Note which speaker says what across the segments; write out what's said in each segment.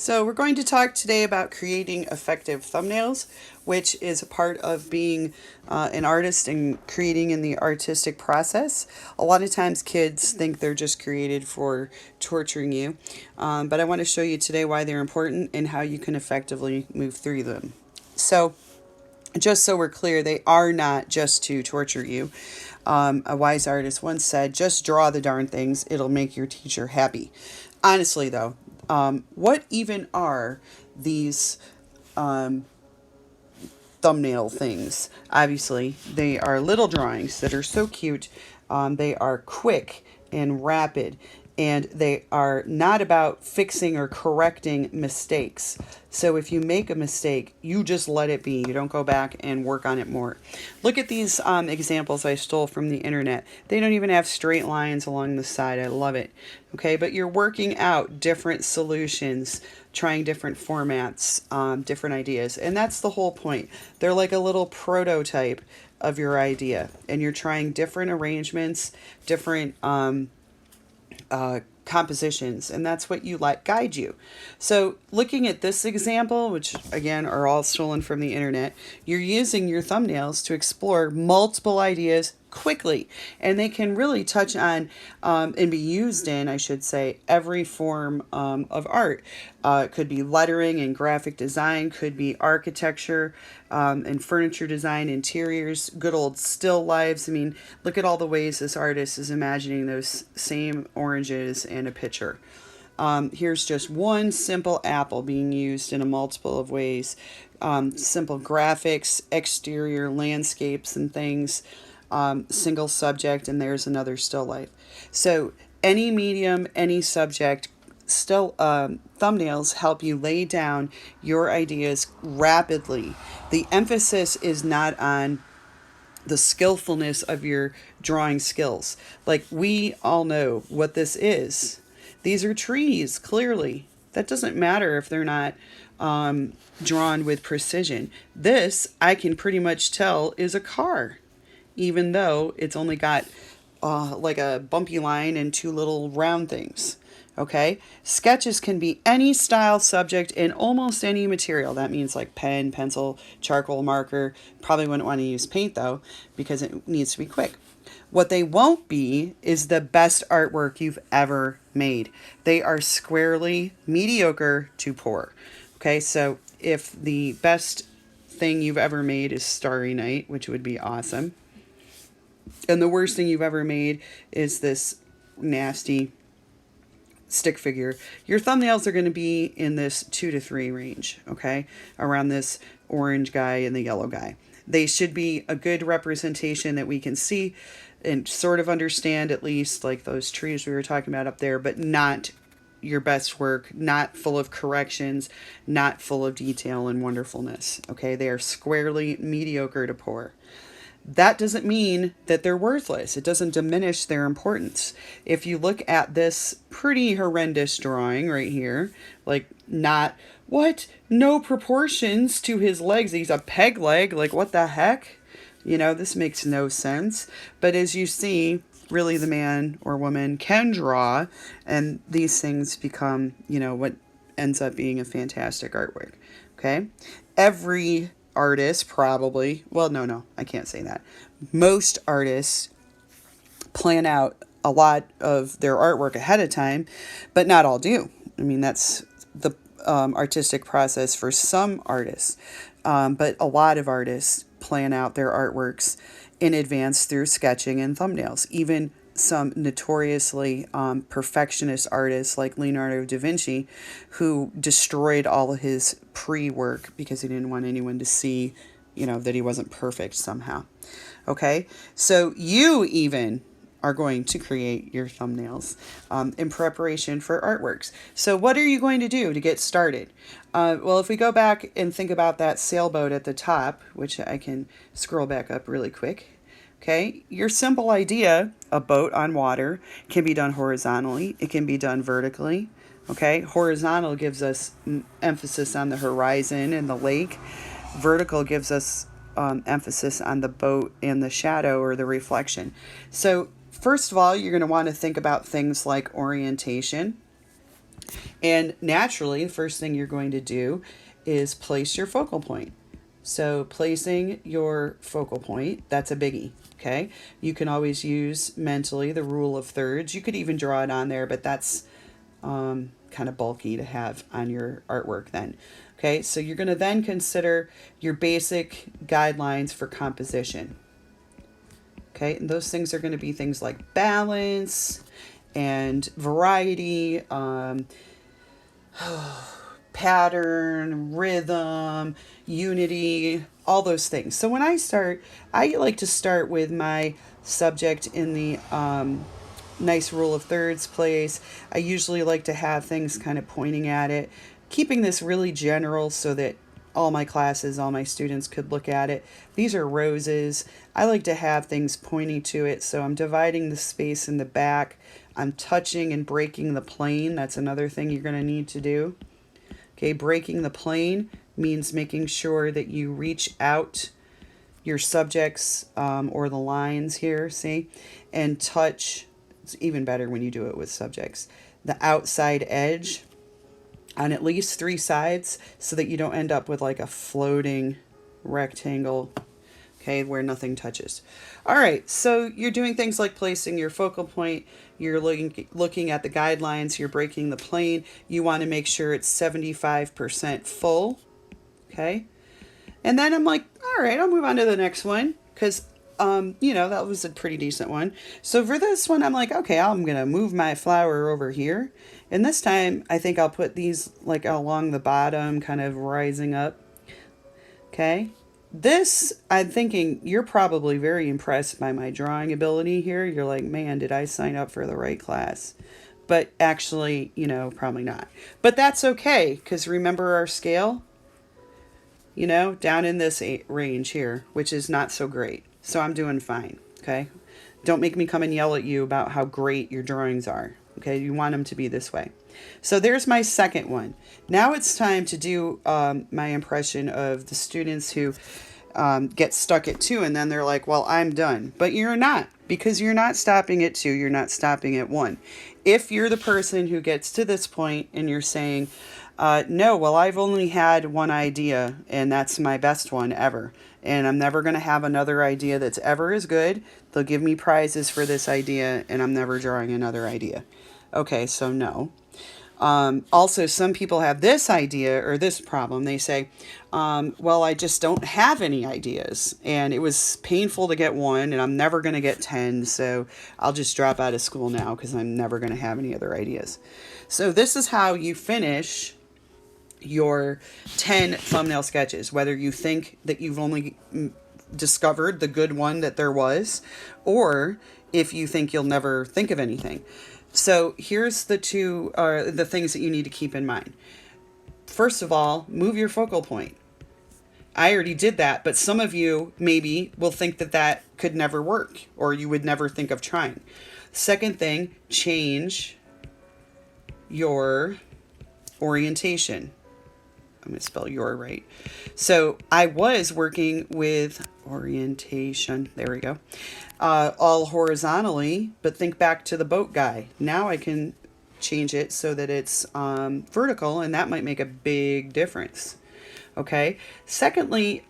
Speaker 1: So, we're going to talk today about creating effective thumbnails, which is a part of being an artist and creating in the artistic process. A lot of times, kids think they're just created for torturing you, but I want to show you today why they're important and how you can effectively move through them. So, just so we're clear, they are not just to torture you. A wise artist once said, just draw the darn things, it'll make your teacher happy. Honestly, though, what even are these thumbnail things? Obviously, they are little drawings that are so cute. They are quick and rapid, and they are not about fixing or correcting mistakes. So if you make a mistake, you just let it be. You don't go back and work on it more. Look at these examples I stole from the internet. They don't even have straight lines along the side. I love it. Okay, but you're working out different solutions, trying different formats, different ideas. And that's the whole point. They're like a little prototype of your idea. And you're trying different arrangements, different compositions, and that's what you let guide you. So, looking at this example, which again are all stolen from the internet, you're using your thumbnails to explore multiple ideas quickly, and they can really touch on and be used in, I should say, every form of art. It could be lettering and graphic design, could be architecture and furniture design, interiors, good old still lives. I mean, look at all the ways this artist is imagining those same oranges in a picture. Here's just one simple apple being used in a multiple of ways. Simple graphics, exterior landscapes and things, single subject, and there's another still life. So any medium, any subject, still thumbnails help you lay down your ideas rapidly. The emphasis is not on the skillfulness of your drawing skills. Like, we all know what this is. These are trees, clearly. That doesn't matter if they're not drawn with precision. This, I can pretty much tell, is a car, even though it's only got like a bumpy line and two little round things. Okay, sketches can be any style, subject, in almost any material. That means like pen, pencil, charcoal, marker. Probably wouldn't want to use paint though, because it needs to be quick. What they won't be is the best artwork you've ever made. They are squarely mediocre to poor. Okay, so if the best thing you've ever made is Starry Night, which would be awesome, and the worst thing you've ever made is this nasty stick figure, your thumbnails are going to be in this 2 to 3 range, okay? Around this orange guy and the yellow guy. They should be a good representation that we can see and sort of understand, at least, like those trees we were talking about up there, but not your best work, not full of corrections, not full of detail and wonderfulness, okay? They are squarely mediocre to poor. That doesn't mean that they're worthless. It doesn't diminish their importance. If you look at this pretty horrendous drawing right here, like, not, what? No proportions to his legs. He's a peg leg. Like, what the heck? You know, this makes no sense. But as you see, really the man or woman can draw, and these things become, what ends up being a fantastic artwork. Okay? Every artists probably, well, no, I can't say that. Most artists plan out a lot of their artwork ahead of time, but not all do. I mean, that's the artistic process for some artists, but a lot of artists plan out their artworks in advance through sketching and thumbnails. Even some notoriously perfectionist artists like Leonardo da Vinci, who destroyed all of his pre-work because he didn't want anyone to see, that he wasn't perfect somehow. Okay, so you even are going to create your thumbnails in preparation for artworks. So what are you going to do to get started? Well, if we go back and think about that sailboat at the top, which I can scroll back up really quick. Okay, your simple idea, a boat on water, can be done horizontally. It can be done vertically. Okay, horizontal gives us emphasis on the horizon and the lake. Vertical gives us emphasis on the boat and the shadow or the reflection. So first of all, you're going to want to think about things like orientation. And naturally, the first thing you're going to do is place your focal point. So placing your focal point, that's a biggie, okay? You can always use mentally the rule of thirds. You could even draw it on there, but that's kind of bulky to have on your artwork then. Okay, so you're going to then consider your basic guidelines for composition. Okay, and those things are going to be things like balance and variety, pattern, rhythm, unity, all those things. So when I start, I like to start with my subject in the nice rule of thirds place. I usually like to have things kind of pointing at it, keeping this really general so that all my classes, all my students could look at it. These are roses. I like to have things pointing to it, so I'm dividing the space in the back. I'm touching and breaking the plane. That's another thing you're going to need to do. Okay, breaking the plane means making sure that you reach out your subjects or the lines here, see, and touch. It's even better when you do it with subjects. The outside edge on at least 3 sides so that you don't end up with like a floating rectangle, okay, where nothing touches. All right, so you're doing things like placing your focal point, you're looking at the guidelines, you're breaking the plane. You want to make sure it's 75% full, okay? And then I'm like, all right, I'll move on to the next one because that was a pretty decent one. So for this one, I'm like, okay, I'm going to move my flower over here. And this time, I think I'll put these like along the bottom, kind of rising up. Okay. This, I'm thinking you're probably very impressed by my drawing ability here. You're like, man, did I sign up for the right class? But actually, probably not. But that's okay, because remember our scale? Down in this range here, which is not so great. So I'm doing fine, okay? Don't make me come and yell at you about how great your drawings are, okay? You want them to be this way. So there's my second one. Now it's time to do my impression of the students who get stuck at 2 and then they're like, well, I'm done. But you're not, because you're not stopping at 2, you're not stopping at 1. If you're the person who gets to this point and you're saying, no, well, I've only had one idea and that's my best one ever. And I'm never going to have another idea that's ever as good. They'll give me prizes for this idea and I'm never drawing another idea. Okay, so no. Also, some people have this idea or this problem. They say, well, I just don't have any ideas. And it was painful to get 1 and I'm never going to get 10. So I'll just drop out of school now because I'm never going to have any other ideas. So this is how you finish your 10 thumbnail sketches, whether you think that you've only discovered the good one that there was, or if you think you'll never think of anything. So here's the things that you need to keep in mind. First of all, move your focal point. I already did that, but some of you maybe will think that that could never work, or you would never think of trying. Second thing, change your orientation. I'm going to spell your right. So I was working with orientation. There we go. All horizontally, but think back to the boat guy. Now I can change it so that it's vertical, and that might make a big difference. Okay. Secondly,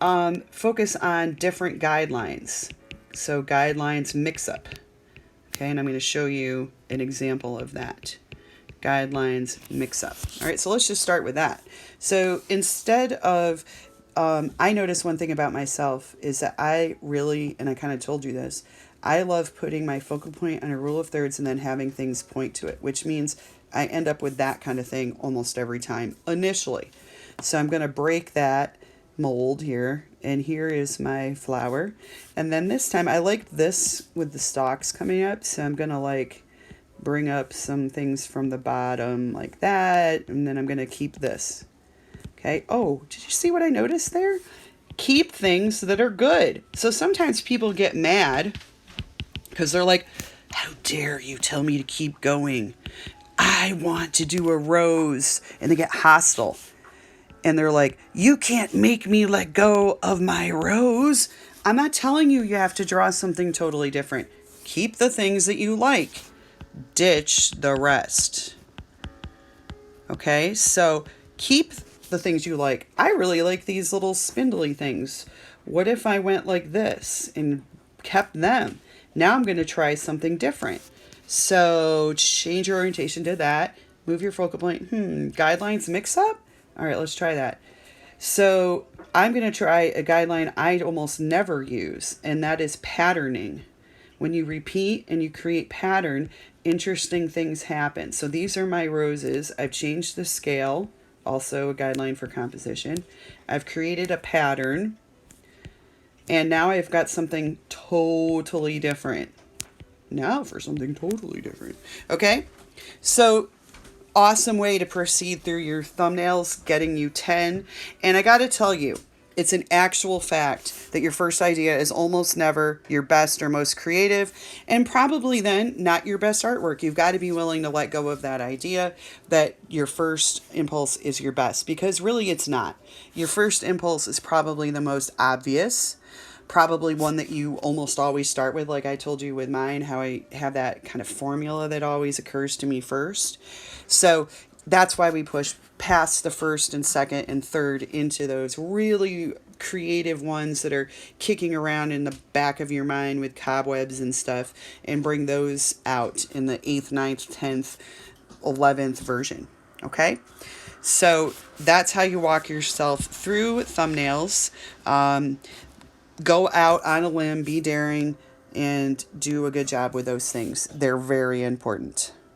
Speaker 1: focus on different guidelines. So guidelines mix up. Okay. And I'm going to show you an example of that. Guidelines mix up. All right, so let's just start with that. So instead of, I noticed one thing about myself is that I really, and I kind of told you this, I love putting my focal point on a rule of thirds and then having things point to it, which means I end up with that kind of thing almost every time initially. So I'm going to break that mold here, and here is my flower. And then this time I liked this with the stalks coming up, so I'm going to bring up some things from the bottom like that, and then I'm going to keep this. Okay. Oh, did you see what I noticed there? Keep things that are good. So sometimes people get mad because they're like, how dare you tell me to keep going? I want to do a rose. And they get hostile. And they're like, you can't make me let go of my rose. I'm not telling you you have to draw something totally different. Keep the things that you like. Ditch the rest. Okay, so keep the things you like. I really like these little spindly things. What if I went like this and kept them? Now I'm going to try something different. So change your orientation to that. Move your focal point. Guidelines mix up? All right, let's try that. So I'm going to try a guideline I almost never use, and that is patterning. When you repeat and you create pattern, interesting things happen. So these are my roses. I've changed the scale, also a guideline for composition. I've created a pattern, and now I've got something totally different. Now for something totally different. Okay? So awesome way to proceed through your thumbnails, getting you 10. And I got to tell you, it's an actual fact that your first idea is almost never your best or most creative, and probably then not your best artwork. You've got to be willing to let go of that idea that your first impulse is your best, because really it's not. Your first impulse is probably the most obvious, probably one that you almost always start with, like I told you with mine, how I have that kind of formula that always occurs to me first. So that's why we push past the first and second and third into those really creative ones that are kicking around in the back of your mind with cobwebs and stuff, and bring those out in the 8th, 9th, 10th, 11th version. Okay? So that's how you walk yourself through thumbnails. Go out on a limb, be daring, and do a good job with those things. They're very important.